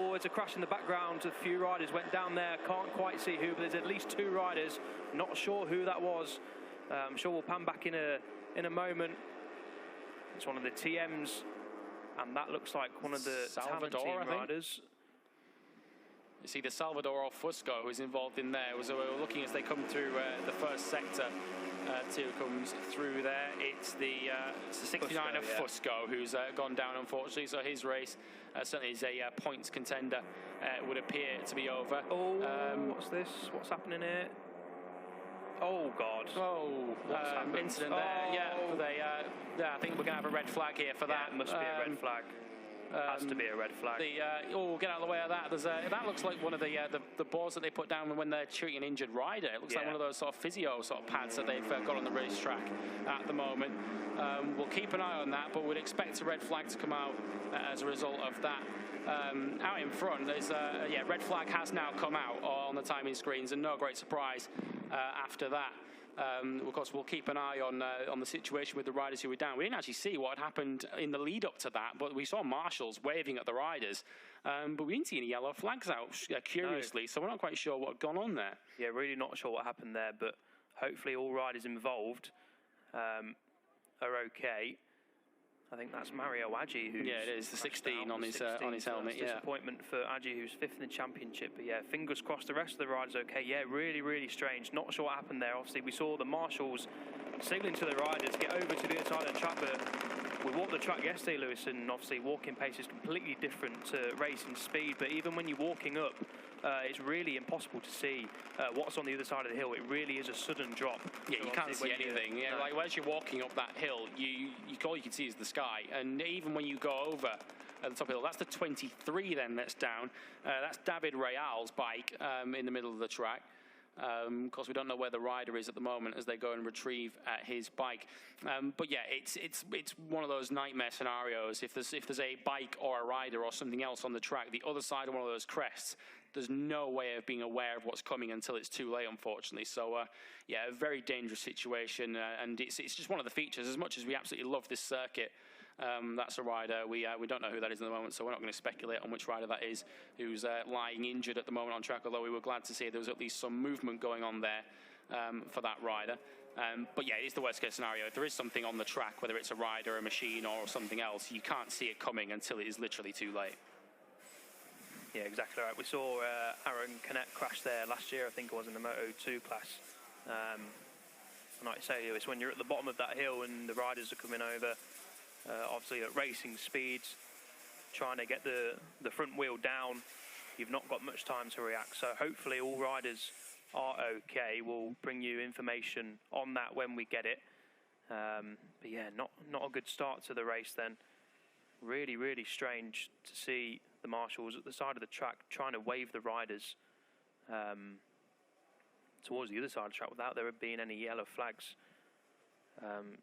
forwards, a crash in the background. A few riders went down there. Can't quite see who, but there's at least 2 riders. Not sure who that was. I'm sure we'll pan back in a moment. It's one of the TMs, and that looks like one of the Salvador team riders. You see the Salvador or Fusco who's involved in there. So we're looking as they come through the first sector. Two comes through there. It's the 69 of Fusco who's gone down, unfortunately. So his race certainly is a points contender. Would appear to be over. Oh, what's this? What's happening here? Oh God! Oh, incident there. Yeah, I think we're gonna have a red flag here for that. It must be a red flag. Has to be a red flag. Get out of the way of that. There's that looks like one of the boards that they put down when they're treating an injured rider. It looks like one of those sort of physio sort of pads that they've got on the racetrack at the moment. We'll keep an eye on that, but we'd expect a red flag to come out as a result of that. Out in front, there's red flag has now come out on the timing screens, and no great surprise after that. Of course, we'll keep an eye on the situation with the riders who were down. We didn't actually see what had happened in the lead up to that, but we saw marshals waving at the riders. But we didn't see any yellow flags out, curiously, so we're not quite sure what had gone on there. Yeah, really not sure what happened there, but hopefully all riders involved are okay. I think that's Mario Aggi who's... Yeah, it is, the 16 on his helmet, Disappointment for Aggi, who's 5th in the championship, but yeah, fingers crossed the rest of the riders okay. Yeah, really, really strange. Not sure what happened there. Obviously, we saw the marshals signalling to the riders to get over to the other side of the track, but we walked the track yesterday, Lewis, and obviously walking pace is completely different to racing speed, but even when you're walking up, it's really impossible to see what's on the other side of the hill. It really is a sudden drop. Yeah, you can't see anything. Yeah, like as you're walking up that hill, all you can see is the sky. And even when you go over at the top of the hill, that's the 23 then that's down. That's David Real's bike in the middle of the track. Of course, we don't know where the rider is at the moment as they go and retrieve his bike. But yeah, it's one of those nightmare scenarios. If there's a bike or a rider or something else on the track, the other side of one of those crests, there's no way of being aware of what's coming until it's too late, unfortunately. So yeah, a very dangerous situation, and it's just one of the features. As much as we absolutely love this circuit, that's a rider. We don't know who that is at the moment, so we're not going to speculate on which rider that is who's lying injured at the moment on track, although we were glad to see there was at least some movement going on there for that rider. But yeah, it is the worst case scenario. If there is something on the track, whether it's a rider, a machine, or something else, you can't see it coming until it is literally too late. Yeah, exactly right. We saw Aaron Canet crash there last year, I think it was in the Moto2 class. And like you say, Lewis, when you're at the bottom of that hill and the riders are coming over, obviously at racing speeds, trying to get the front wheel down, you've not got much time to react. So hopefully all riders are okay. We'll bring you information on that when we get it. But yeah, not a good start to the race then. Really, really strange to see the marshals at the side of the track trying to wave the riders towards the other side of the track without there being any yellow flags.